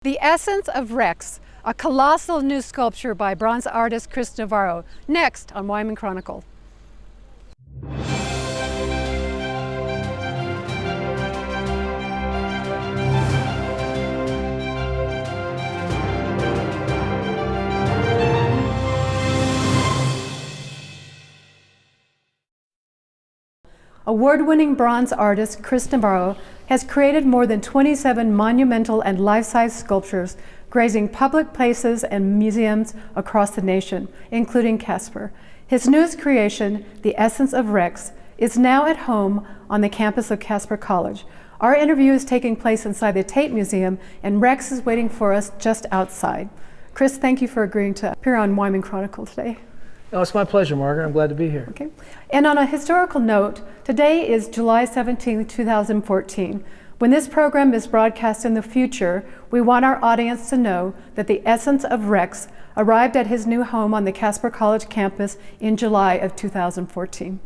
The Essence of Rex, a colossal new sculpture by bronze artist Chris Navarro, next on Wyoming Chronicle. Award-winning bronze artist Chris Navarro has created more than 27 monumental and life-size sculptures gracing public places and museums across the nation, including Casper. His newest creation, The Essence of Rex, is now at home on the campus of Casper College. Our interview is taking place inside the Tate Museum, and Rex is waiting for us just outside. Chris, thank you for agreeing to appear on Wyoming Chronicle today. Oh, it's my pleasure, Margaret. I'm glad to be here. Okay. And on a historical note, today is July 17, 2014. When this program is broadcast in the future, we want our audience to know that the Essence of Rex arrived at his new home on the Casper College campus in July of 2014.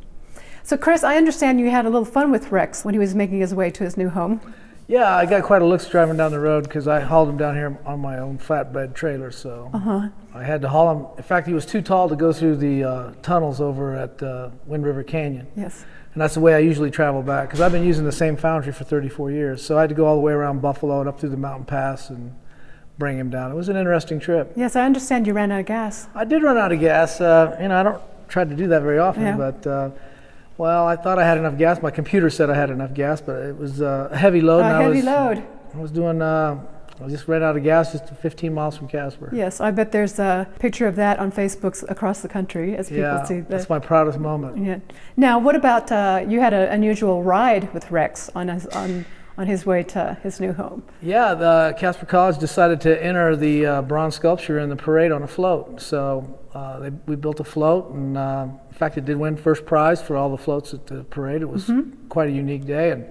So Chris, I understand you had a little fun with Rex when he was making his way to his new home. Yeah, I got quite a looks driving down the road because I hauled him down here on my own flatbed trailer, so I had to haul him. In fact, he was too tall to go through the tunnels over at Wind River Canyon. Yes. And that's the way I usually travel back because I've been using the same foundry for 34 years. So I had to go all the way around Buffalo and up through the mountain pass and bring him down. It was an interesting trip. Yes, I understand you ran out of gas. I did run out of gas. I don't try to do that very often, but well, I thought I had enough gas. My computer said I had enough gas, but it was a heavy load. I just ran out of gas just 15 miles from Casper. Yes, I bet there's a picture of that on Facebook across the country as people see that. That's my proudest moment. Yeah. Now, what about you had an unusual ride with Rex on his way to his new home? Yeah, the Casper College decided to enter the bronze sculpture in the parade on a float. So we built a float, and in fact, it did win first prize for all the floats at the parade. It was quite a unique day, and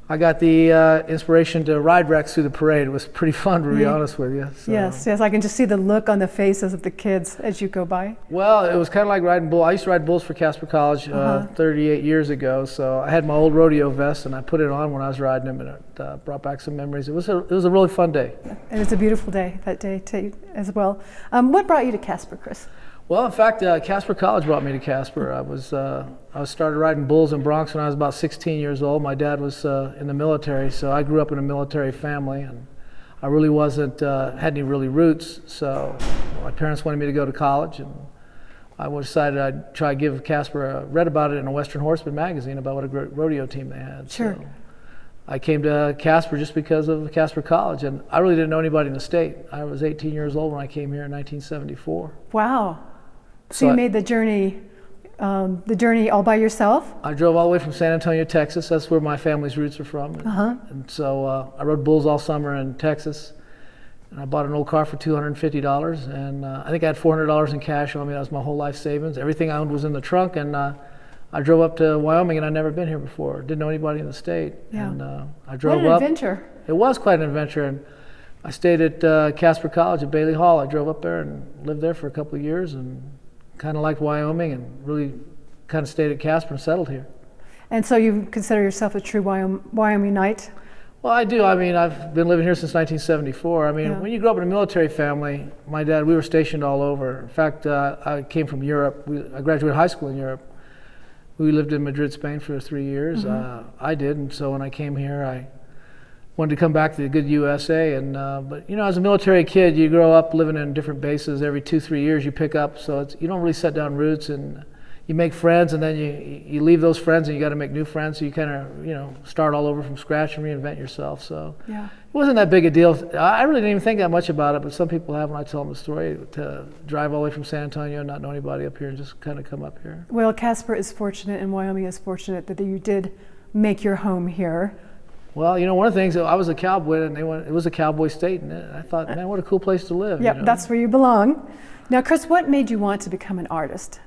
I got the inspiration to ride Rex through the parade. It was pretty fun, to be honest with you. So. Yes, I can just see the look on the faces of the kids as you go by. Well, it was kind of like riding bulls. I used to ride bulls for Casper College 38 years ago, so I had my old rodeo vest, and I put it on when I was riding them, and it brought back some memories. It was a really fun day. It was a beautiful day, that day too, as well. What brought you to Casper, Chris? Well, in fact, Casper College brought me to Casper. I started riding bulls in Bronx when I was about 16 years old. My dad was in the military, so I grew up in a military family, and I really hadn't any really roots. So my parents wanted me to go to college, and I decided I'd try to give Casper. Read about it in a Western Horseman magazine about what a great rodeo team they had. Sure. So I came to Casper just because of Casper College, and I really didn't know anybody in the state. I was 18 years old when I came here in 1974. Wow. So you made the journey all by yourself? I drove all the way from San Antonio, Texas. That's where my family's roots are from. And so I rode bulls all summer in Texas. And I bought an old car for $250. And I think I had $400 in cash on me. That was my whole life savings. Everything I owned was in the trunk. And I drove up to Wyoming, and I'd never been here before. Didn't know anybody in the state. Yeah. And I drove up. What an adventure. It was quite an adventure. And I stayed at Casper College at Bailey Hall. I drove up there and lived there for a couple of years, and kind of liked Wyoming, and really kind of stayed at Casper and settled here. And so you consider yourself a true Wyomingite? Well, I do. I mean, I've been living here since 1974. I mean, when you grow up in a military family, my dad, we were stationed all over. In fact, I came from Europe. I graduated high school in Europe. We lived in Madrid, Spain for 3 years. I did, and so when I came here, I wanted to come back to the good USA, and but as a military kid, you grow up living in different bases. Every 2-3 years, you pick up, so you don't really set down roots, and you make friends, and then you leave those friends, and you got to make new friends. So you kind of start all over from scratch and reinvent yourself. So it wasn't that big a deal. I really didn't even think that much about it, but some people have when I tell them the story, to drive all the way from San Antonio and not know anybody up here and just kind of come up here. Well, Casper is fortunate, and Wyoming is fortunate that you did make your home here. Well, one of the things, I was a cowboy, and it was a cowboy state, and I thought, man, what a cool place to live. Yep, that's where you belong. Now, Chris, what made you want to become an artist?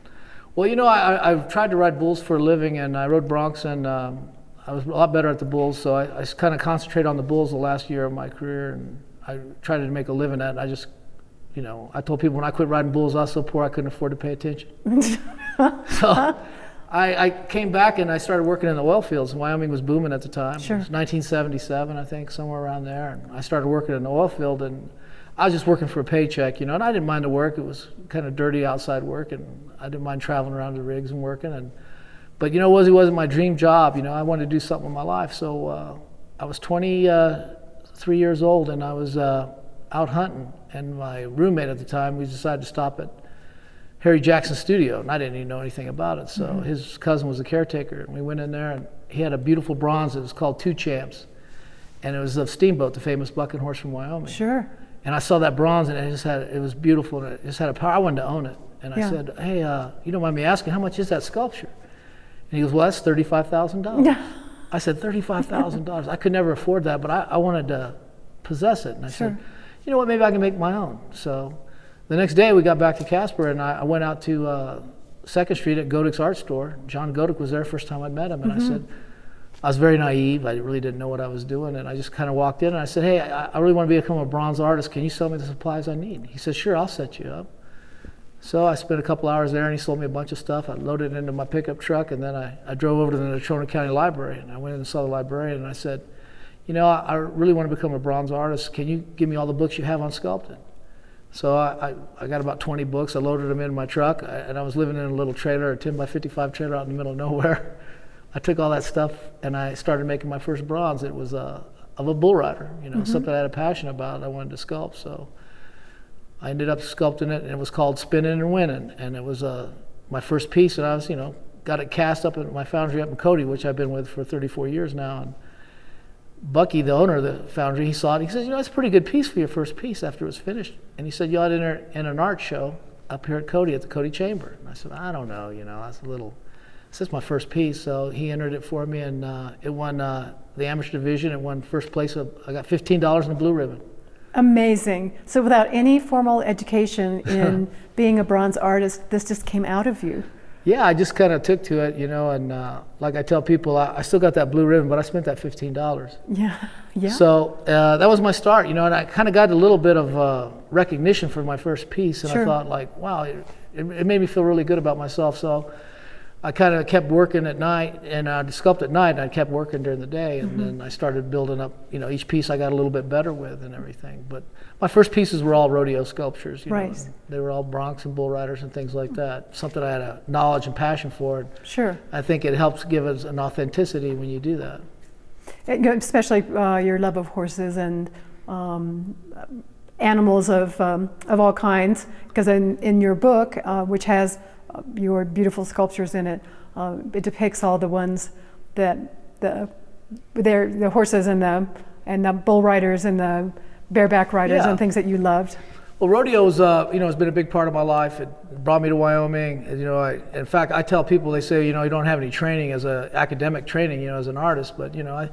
Well, I've tried to ride bulls for a living, and I rode broncs, and I was a lot better at the bulls, so I kind of concentrated on the bulls the last year of my career, and I tried to make a living at it. I just, I told people when I quit riding bulls, I was so poor I couldn't afford to pay attention. So I came back and I started working in the oil fields. Wyoming was booming at the time. Sure. It was 1977, I think, somewhere around there. And I started working in the oil field, and I was just working for a paycheck, you know, and I didn't mind the work. It was kind of dirty outside work, and I didn't mind traveling around the rigs and working. But, you know, it wasn't my dream job. You know, I wanted to do something with my life. So I was 23 years old, and I was out hunting. And my roommate at the time, we decided to stop at Harry Jackson's studio, and I didn't even know anything about it. So his cousin was the caretaker, and we went in there, and he had a beautiful bronze. It was called Two Champs, and it was of Steamboat, the famous bucking horse from Wyoming. Sure. And I saw that bronze, and it was beautiful, and it just had a power. I wanted to own it, and I said, "Hey, you don't mind me asking, how much is that sculpture?" And he goes, "Well, that's $35,000." Yeah. I said, $35,000. I could never afford that, but I wanted to possess it, and I said, "You know what? Maybe I can make my own." So the next day we got back to Casper, and I went out to 2nd Street at Godek's art store. John Godek was there first time I met him, and I said, I was very naive. I really didn't know what I was doing, and I just kind of walked in and I said, "Hey, I really want to become a bronze artist. Can you sell me the supplies I need?" He said, "Sure, I'll set you up." So I spent a couple hours there, and he sold me a bunch of stuff. I loaded it into my pickup truck, and then I drove over to the Natrona County Library, and I went in and saw the librarian, and I said, "You know, I really want to become a bronze artist. Can you give me all the books you have on sculpting?" So I got about 20 books. I loaded them in my truck, and I was living in a little trailer, a 10 by 55 trailer out in the middle of nowhere. I took all that stuff, and I started making my first bronze. It was of a bull rider, you know, something I had a passion about. I wanted to sculpt, so I ended up sculpting it, and it was called Spinning and Winning, and it was my first piece, and I was, you know, got it cast up at my foundry up in Cody, which I've been with for 34 years now. And Bucky, the owner of the foundry, he saw it. He said, "You know, it's a pretty good piece for your first piece after it was finished." And he said, "You ought to enter in an art show up here at Cody, at the Cody Chamber." And I said, "I don't know, you know, that's a little..." This is my first piece, so he entered it for me, and it won the amateur division. It won first place. I got $15 in a blue ribbon. Amazing. So without any formal education in being a bronze artist, this just came out of you. Yeah, I just kind of took to it, you know, and like I tell people, I still got that blue ribbon, but I spent that $15. Yeah, yeah. So that was my start, you know, and I kind of got a little bit of recognition for my first piece, and I thought, like, wow, it made me feel really good about myself. So I kind of kept working at night, and I'd sculpt at night, and I kept working during the day, and then I started building up, you know, each piece I got a little bit better with and everything. But my first pieces were all rodeo sculptures, you know. They were all broncs and bull riders and things like that, something I had a knowledge and passion for. Sure. I think it helps give us an authenticity when you do that. Especially your love of horses and animals of all kinds, because in your book, which has your beautiful sculptures in it, it depicts all the ones that the horses and the bull riders and the bareback riders and things that you loved. Well, rodeo's you know, has been a big part of my life. It brought me to Wyoming. You know, in fact, I tell people, they say, you know, you don't have any training as academic training, you know, as an artist, but you know, I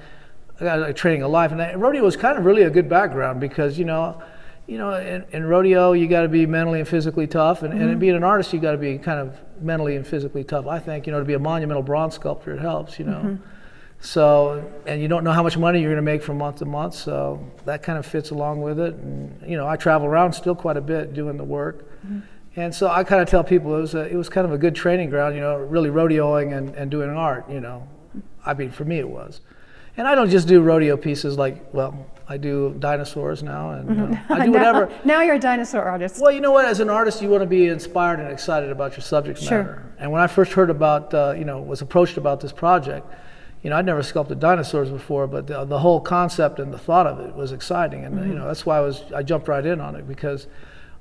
got a training of life, and rodeo was kind of really a good background because you know, in rodeo, you got to be mentally and physically tough, and being an artist, you got to be kind of mentally and physically tough. I think, you know, to be a monumental bronze sculptor, it helps, you know. So, and you don't know how much money you're going to make from month to month, so that kind of fits along with it. And you know, I travel around still quite a bit doing the work, and so I kind of tell people it was kind of a good training ground, you know, really rodeoing and doing art, you know. I mean, for me it was. And I don't just do rodeo pieces, like, well, I do dinosaurs now, and I do whatever. Now you're a dinosaur artist. Well, you know what? As an artist, you want to be inspired and excited about your subject matter. And when I first heard about, you know, was approached about this project, you know, I'd never sculpted dinosaurs before, but the whole concept and the thought of it was exciting, and you know, that's why I jumped right in on it, because,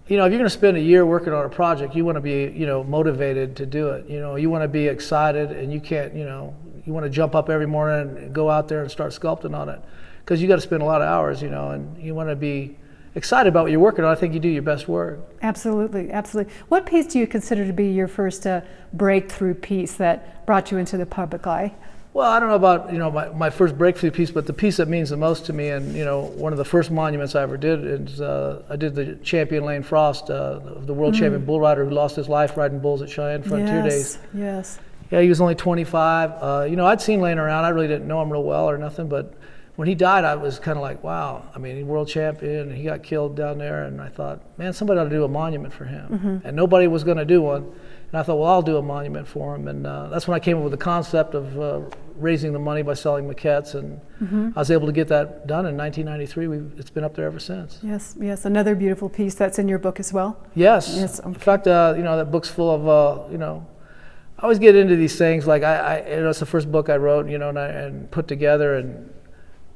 you know, if you're going to spend a year working on a project, you want to be, you know, motivated to do it. You know, you want to be excited, and you can't, you know, you want to jump up every morning and go out there and start sculpting on it, because you got to spend a lot of hours, you know, and you want to be excited about what you're working on. I think you do your best work. Absolutely, absolutely. What piece do you consider to be your first breakthrough piece that brought you into the public eye? Well, I don't know about, you know, my first breakthrough piece, but the piece that means the most to me, and you know, one of the first monuments I ever did is I did the champion Lane Frost, the world champion bull rider who lost his life riding bulls at Cheyenne Frontier Days. Yes. Yeah, he was only 25. You know, I'd seen Lane around. I really didn't know him real well or nothing, but when he died, I was kind of like, wow. I mean, world champion, and he got killed down there, and I thought, man, somebody ought to do a monument for him. And nobody was going to do one. And I thought, well, I'll do a monument for him. And that's when I came up with the concept of raising the money by selling maquettes. And I was able to get that done in 1993. It's been up there ever since. Yes, yes. Another beautiful piece that's in your book as well. Yes. Yes. In fact, that book's full of, I always get into these things. Like it's the first book I wrote, and put together, and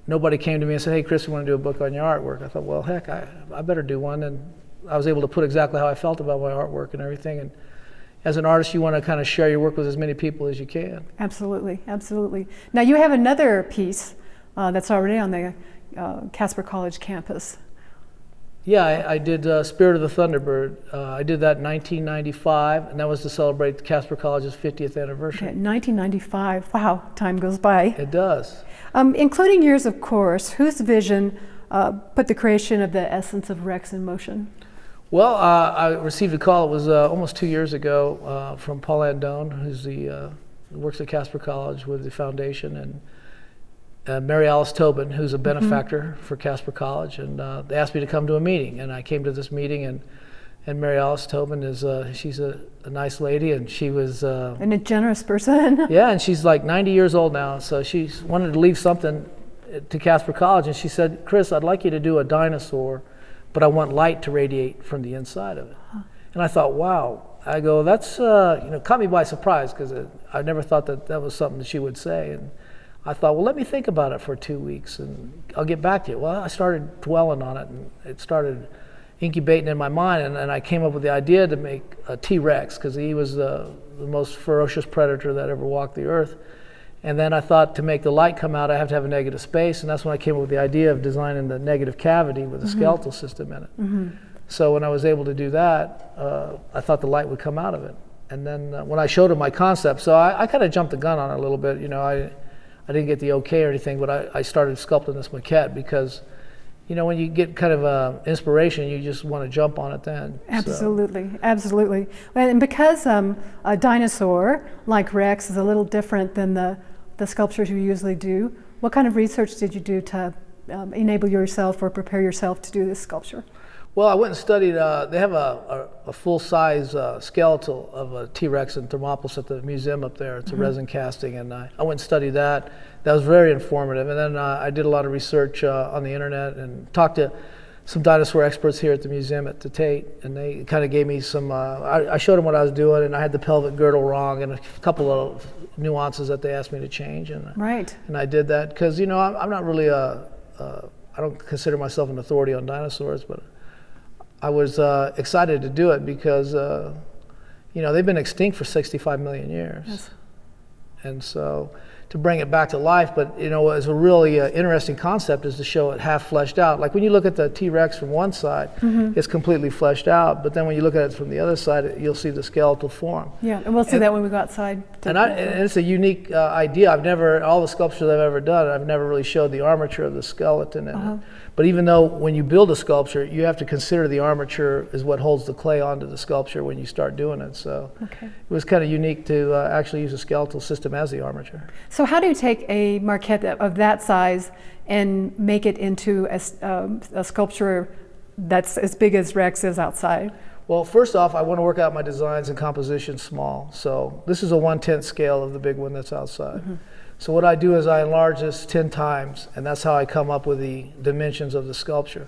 nobody came to me and said, hey, Chris, we want to do a book on your artwork. I thought, well, heck, I better do one. And I was able to put exactly how I felt about my artwork and everything. And as an artist, you want to kind of share your work with as many people as you can. Absolutely, absolutely. Now you have another piece that's already on the Casper College campus. Yeah, I did Spirit of the Thunderbird. I did that in 1995, and that was to celebrate Casper College's 50th anniversary. Okay, 1995. Wow, time goes by. It does. Including yours, of course. Whose vision put the creation of the essence of Rex in motion? Well, I received a call. It was almost 2 years ago from Paul Andone, who works at Casper College with the foundation, and Mary Alice Tobin, who's a benefactor for Casper College, and they asked me to come to a meeting, and I came to this meeting, and Mary Alice Tobin she's a nice lady, and she was and a generous person. Yeah, and she's like 90 years old now, so she wanted to leave something to Casper College, and she said, Chris, I'd like you to do a dinosaur, but I want light to radiate from the inside of it. And I thought, wow. I go, that's caught me by surprise, because I never thought that was something that she would say. And I thought, well, let me think about it for 2 weeks, and I'll get back to you. Well, I started dwelling on it, and it started incubating in my mind, and I came up with the idea to make a T-Rex, because he was the most ferocious predator that ever walked the earth. And then I thought, to make the light come out, I have to have a negative space, and that's when I came up with the idea of designing the negative cavity with a skeletal system in it. So when I was able to do that, I thought the light would come out of it. And then when I showed him my concept, so I kind of jumped the gun on it a little bit. I didn't get the okay or anything, but I started sculpting this maquette because, when you get kind of inspiration, you just want to jump on it then. Absolutely, absolutely. And because a dinosaur like Rex is a little different than the sculptures you usually do, what kind of research did you do to enable yourself or prepare yourself to do this sculpture? Well, I went and studied, they have a full-size skeletal of a T-Rex in Thermopolis at the museum up there. It's a resin casting, and I went and studied that. That was very informative. And then I did a lot of research on the internet and talked to some dinosaur experts here at the museum at the Tate, and they kind of gave me some, I showed them what I was doing, and I had the pelvic girdle wrong and a couple of nuances that they asked me to change. And I did that because, I'm not really I don't consider myself an authority on dinosaurs, but I was excited to do it because, they've been extinct for 65 million years. Yes. And so to bring it back to life, but, it's a really interesting concept is to show it half fleshed out. Like when you look at the T-Rex from one side, it's completely fleshed out, but then when you look at it from the other side, you'll see the skeletal form. Yeah, and we'll see that when we go outside. And it's a unique idea. All the sculptures I've ever done, I've never really showed the armature of the skeleton in it. But even though when you build a sculpture, you have to consider the armature is what holds the clay onto the sculpture when you start doing it. So it was kind of unique to actually use a skeletal system as the armature. So how do you take a maquette of that size and make it into a sculpture that's as big as Rex is outside? Well, first off, I want to work out my designs and composition small. So this is a 1/10 scale of the big one that's outside. So what I do is I enlarge this 10 times, and that's how I come up with the dimensions of the sculpture.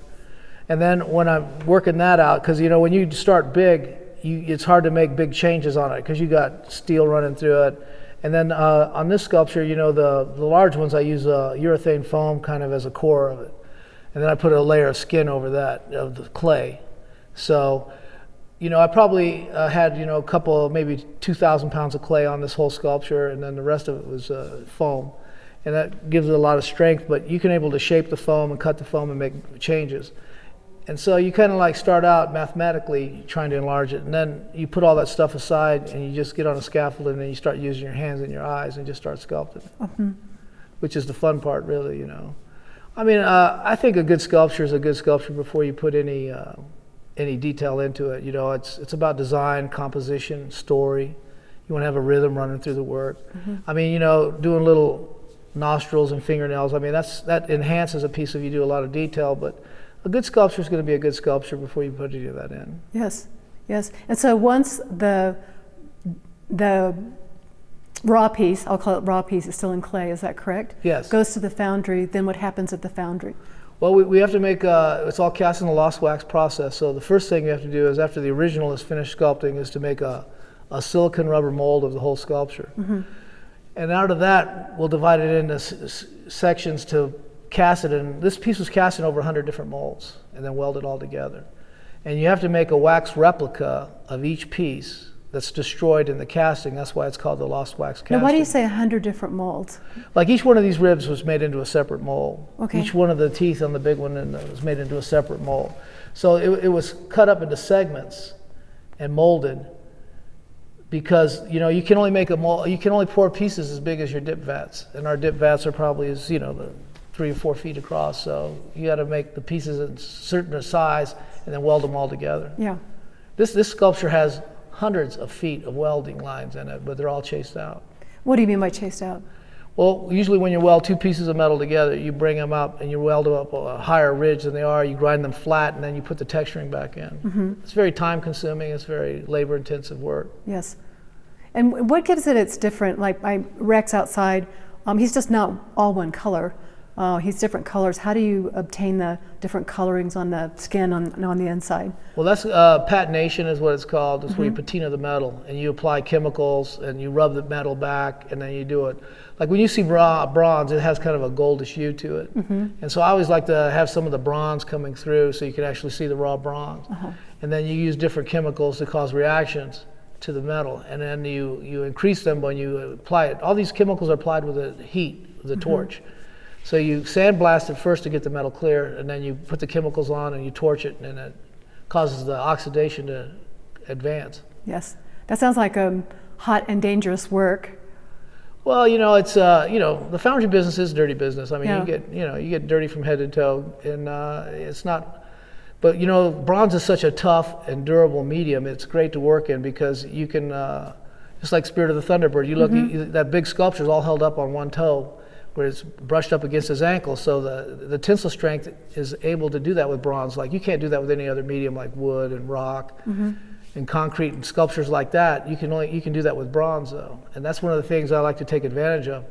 And then when I'm working that out, because when you start big, it's hard to make big changes on it because you got steel running through it. And then on this sculpture, the large ones, I use urethane foam kind of as a core of it. And then I put a layer of skin over that, of the clay. So, I probably had, a couple, maybe 2,000 pounds of clay on this whole sculpture, and then the rest of it was foam. And that gives it a lot of strength, but you can able to shape the foam and cut the foam and make changes. And so you kind of like start out mathematically trying to enlarge it, and then you put all that stuff aside and you just get on a scaffold and then you start using your hands and your eyes and just start sculpting, which is the fun part, really, I think a good sculpture is a good sculpture before you put any detail into it. It's about design, composition, story. You want to have a rhythm running through the work. Doing little nostrils and fingernails. I mean, that enhances a piece if you do a lot of detail, but a good sculpture is going to be a good sculpture before you put any of that in. Yes, yes. And so once the raw piece, I'll call it raw piece, is still in clay, is that correct? Yes. Goes to the foundry, then what happens at the foundry? Well, we have to make, it's all cast in the lost wax process. So the first thing you have to do is, after the original is finished sculpting, is to make a silicon rubber mold of the whole sculpture. Mm-hmm. And out of that, we'll divide it into sections to cast it in. This piece was cast in over 100 different molds and then welded all together. And you have to make a wax replica of each piece that's destroyed in the casting. That's why it's called the lost wax casting. Now, why do you say 100 different molds? Like each one of these ribs was made into a separate mold. Okay. Each one of the teeth on the big one was made into a separate mold. So it was cut up into segments and molded, because you can only make a mold, you can only pour pieces as big as your dip vats, and our dip vats are probably as the 3 or 4 feet across. So you got to make the pieces in certain size and then weld them all together. Yeah. This sculpture has hundreds of feet of welding lines in it, but they're all chased out. What do you mean by chased out? Well, usually when you weld 2 pieces of metal together, you bring them up and you weld them up a higher ridge than they are, you grind them flat, and then you put the texturing back in. Mm-hmm. It's very time consuming, it's very labor intensive work. Yes. And what gives it its different, like my Rex outside, he's just not all one color. He's different colors. How do you obtain the different colorings on the skin on the inside? Well, that's patination is what it's called. It's where you Mm-hmm. patina the metal and you apply chemicals and you rub the metal back and then you do it. Like when you see bronze, it has kind of a goldish hue to it. Mm-hmm. And so I always like to have some of the bronze coming through so you can actually see the raw bronze. Uh-huh. And then you use different chemicals to cause reactions to the metal. And then you increase them when you apply it. All these chemicals are applied with the heat, with the torch. So you sandblast it first to get the metal clear, and then you put the chemicals on and you torch it, and it causes the oxidation to advance. Yes. That sounds like hot and dangerous work. Well, it's the foundry business is dirty business. I mean, Yeah. you get dirty from head to toe, and it's not. But bronze is such a tough and durable medium. It's great to work in because you can, just like Spirit of the Thunderbird. You look, that big sculpture is all held up on one toe, where it's brushed up against his ankle. So the tensile strength is able to do that with bronze. Like you can't do that with any other medium like wood and rock and concrete and sculptures like that. You can do that with bronze though. And that's one of the things I like to take advantage of.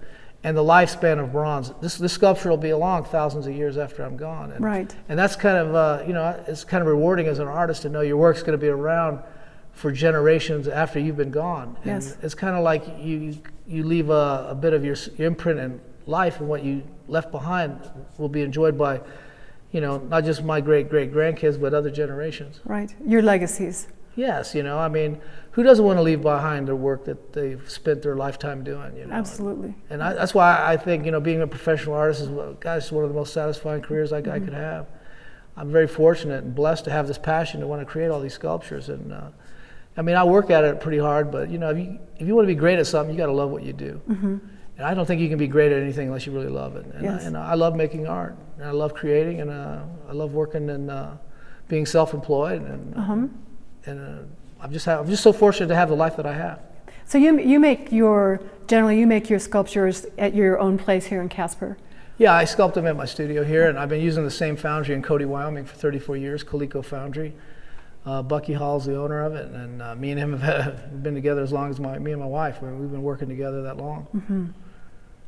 And the lifespan of bronze. This sculpture will be along thousands of years after I'm gone. And, Right. And that's kind of, it's kind of rewarding as an artist to know your work's going to be around for generations after you've been gone. And Yes. it's kind of like you leave a bit of your imprint and life, and what you left behind will be enjoyed by, not just my great-great-grandkids, but other generations. Right. Your legacies. Yes, I mean, who doesn't want to leave behind the work that they've spent their lifetime doing, Absolutely. And that's why I think, being a professional artist is one of the most satisfying careers I could have. I'm very fortunate and blessed to have this passion to want to create all these sculptures. And I mean, I work at it pretty hard, but, if you want to be great at something, you got to love what you do. Mm-hmm. And I don't think you can be great at anything unless you really love it. And, Yes. I love making art, and I love creating, and I love working and being self-employed, and I'm just so fortunate to have the life that I have. So you make your sculptures at your own place here in Casper. Yeah, I sculpt them at my studio here, and I've been using the same foundry in Cody, Wyoming for 34 years, Coleco Foundry. Bucky Hall's the owner of it, and me and him have been together as long as me and my wife. We've been working together that long. Mm-hmm.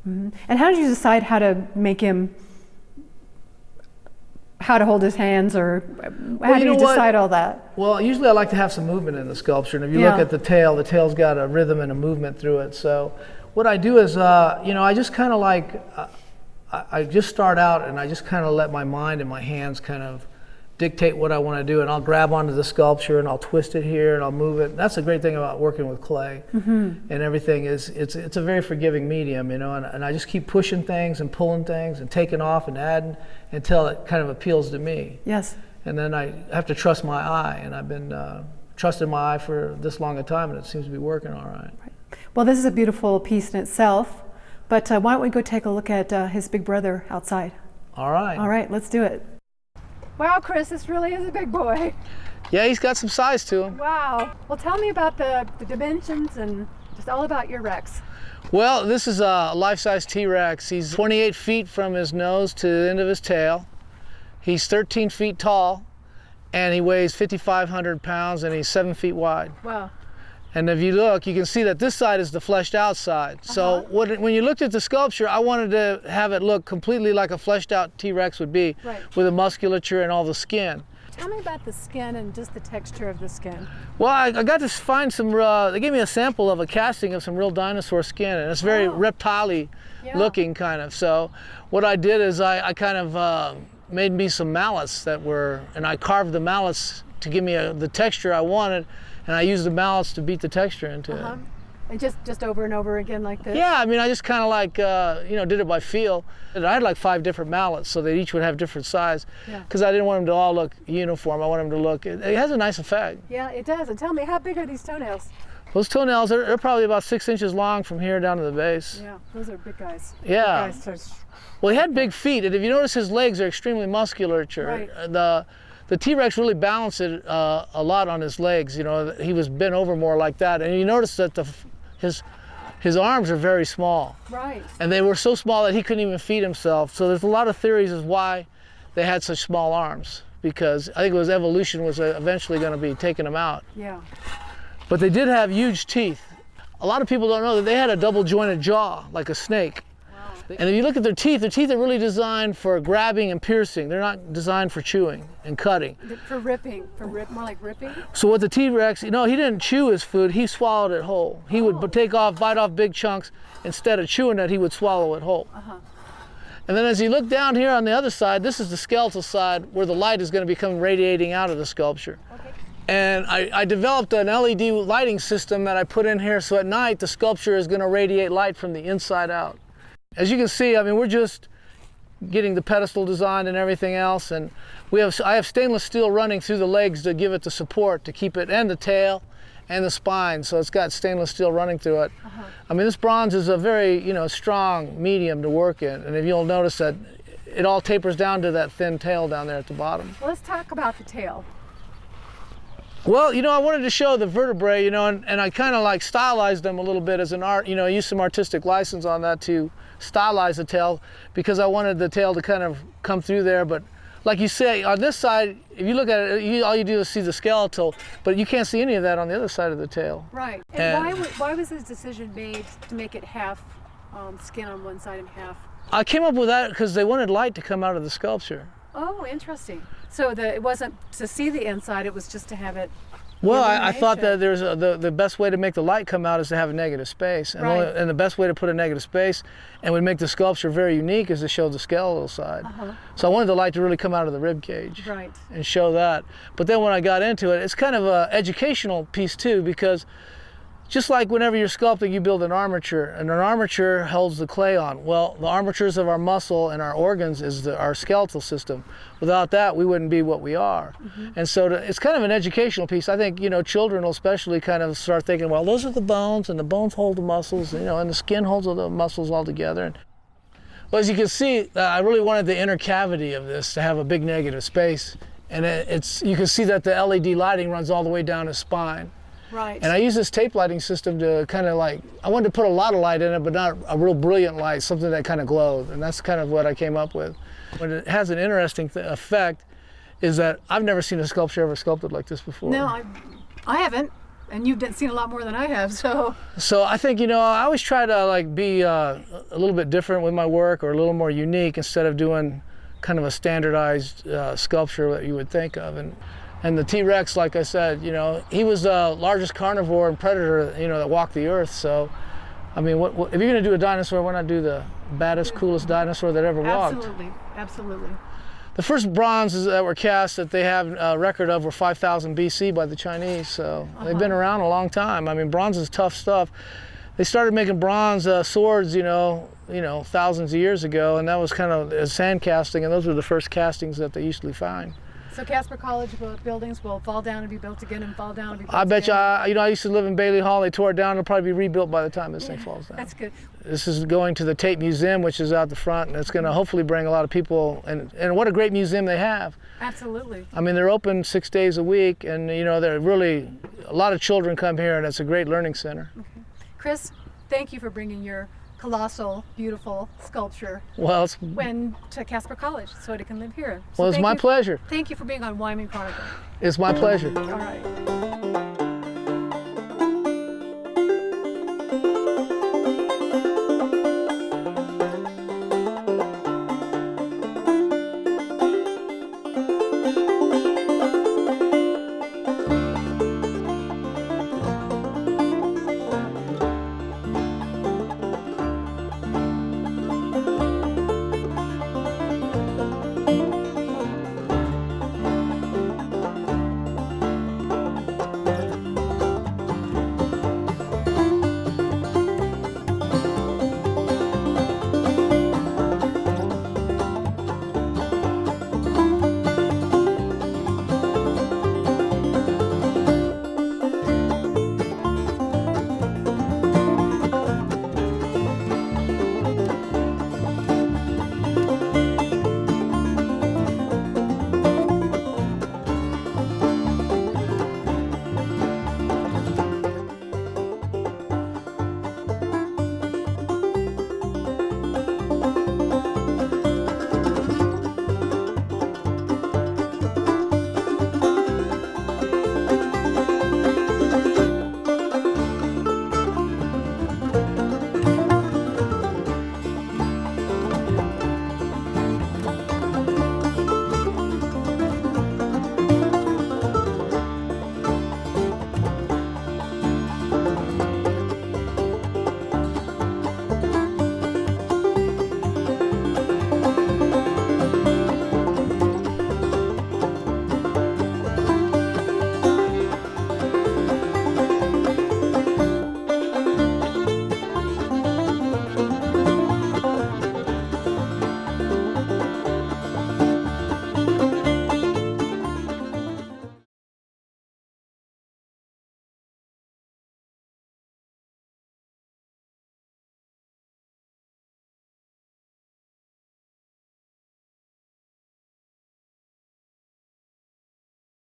Mm-hmm. And how did you decide how to make him, how to hold his hands, or how do you decide all that? Well, usually I like to have some movement in the sculpture, and if you look at the tail's got a rhythm and a movement through it. So what I do is, I just kind of I just start out and I just kind of let my mind and my hands kind of dictate what I want to do, and I'll grab onto the sculpture and I'll twist it here and I'll move it. That's the great thing about working with clay and everything is it's a very forgiving medium, and I just keep pushing things and pulling things and taking off and adding until it kind of appeals to me. Yes. And then I have to trust my eye, and I've been trusting my eye for this long a time, and it seems to be working all right. Well, this is a beautiful piece in itself, but why don't we go take a look at his big brother outside? All right. All right, let's do it. Wow, Chris, this really is a big boy. Yeah, he's got some size to him. Wow. Well, tell me about the dimensions and just us all about your Rex. Well, this is a life-size T-Rex. He's 28 feet from his nose to the end of his tail. He's 13 feet tall, and he weighs 5,500 pounds, and he's 7 feet wide. Wow. And if you look, you can see that this side is the fleshed out side. So when you looked at the sculpture, I wanted to have it look completely like a fleshed out T-Rex would be, with the musculature and all the skin. Tell me about the skin and just the texture of the skin. Well, I got to find some, they gave me a sample of a casting of some real dinosaur skin, and it's very reptile-y looking kind of. So what I did is I kind of made me some mallets that were, and I carved the mallets to give me the texture I wanted, and I used the mallets to beat the texture into it. And just over and over again like this? Yeah, I mean, I just kind of like, did it by feel. And I had like 5 different mallets, so they each would have different size, because I didn't want them to all look uniform. I want them to look, it has a nice effect. Yeah, it does. And tell me, how big are these toenails? Those toenails, they're probably about 6 inches long from here down to the base. Yeah, those are big guys. Yeah. Big guys. Well, he had big feet, and if you notice, his legs are extremely musculature. The T-Rex really balanced it a lot on his legs. You know, he was bent over more like that, and you notice that his arms are very small. Right. And they were so small that he couldn't even feed himself. So there's a lot of theories as why they had such small arms, because I think it was evolution was eventually going to be taking them out. Yeah. But they did have huge teeth. A lot of people don't know that they had a double jointed jaw like a snake. And if you look at their teeth are really designed for grabbing and piercing. They're not designed for chewing and cutting. For ripping, more like ripping? So what the T-Rex, he didn't chew his food, he swallowed it whole. He would bite off big chunks. Instead of chewing it, he would swallow it whole. And then as you look down here on the other side, this is the skeletal side where the light is going to become radiating out of the sculpture. And I developed an LED lighting system that I put in here, so at night the sculpture is going to radiate light from the inside out. As you can see, I mean, we're just getting the pedestal designed and everything else, and I have stainless steel running through the legs to give it the support to keep it, and the tail and the spine, so it's got stainless steel running through it. I mean, this bronze is a very strong medium to work in, and if you'll notice that it all tapers down to that thin tail down there at the bottom. Well, let's talk about the tail. Well, I wanted to show the vertebrae, and I kind of like stylized them a little bit as an art, I used some artistic license on that to stylize the tail, because I wanted the tail to kind of come through there. But like you say, on this side, if you look at it, all you do is see the skeletal, but you can't see any of that on the other side of the tail. Right. And why was this decision made to make it half skin on one side and half? I came up with that because they wanted light to come out of the sculpture. Oh, interesting. So it wasn't to see the inside, it was just to have it. Well, I thought that there's the best way to make the light come out is to have a negative space. And, and the best way to put a negative space and would make the sculpture very unique is to show the skeletal side. So I wanted the light to really come out of the rib cage and show that. But then when I got into it, it's kind of an educational piece too, because just like whenever you're sculpting, you build an armature, and an armature holds the clay on. Well, the armatures of our muscle and our organs is our skeletal system. Without that, we wouldn't be what we are. And so it's kind of an educational piece. I think, children will especially kind of start thinking, well, those are the bones, and the bones hold the muscles, and the skin holds the muscles all together. Well, as you can see, I really wanted the inner cavity of this to have a big negative space. And you can see that the LED lighting runs all the way down his spine. Right. And I use this tape lighting system to kind of I wanted to put a lot of light in it, but not a real brilliant light, something that kind of glowed. And that's kind of what I came up with. What it has an interesting effect is that I've never seen a sculpture ever sculpted like this before. No, I haven't. And you've seen a lot more than I have, so. So I think, I always try to be a little bit different with my work, or a little more unique, instead of doing kind of a standardized sculpture that you would think of. And the T-Rex, like I said, he was the largest carnivore and predator, that walked the earth. So, I mean, if you're going to do a dinosaur, why not do the baddest, coolest dinosaur that ever walked? Absolutely, absolutely. The first bronzes that were cast that they have a record of were 5,000 BC by the Chinese. So they've been around a long time. I mean, bronze is tough stuff. They started making bronze swords, thousands of years ago, and that was kind of sand casting, and those were the first castings that they usually find. So Casper College buildings will fall down and be built again and fall down and be built I bet again. you, I used to live in Bailey Hall. They tore it down. It'll probably be rebuilt by the time this thing falls down. That's good. This is going to the Tate Museum, which is out the front, and it's going to hopefully bring a lot of people, and what a great museum they have. Absolutely. I mean, they're open 6 days a week, and they're really, a lot of children come here, and it's a great learning center. Chris, thank you for bringing your colossal, beautiful sculpture Well, to Casper College so it can live here. Well, it's my pleasure. Thank you for being on Wyoming Chronicle. It's my pleasure. All right.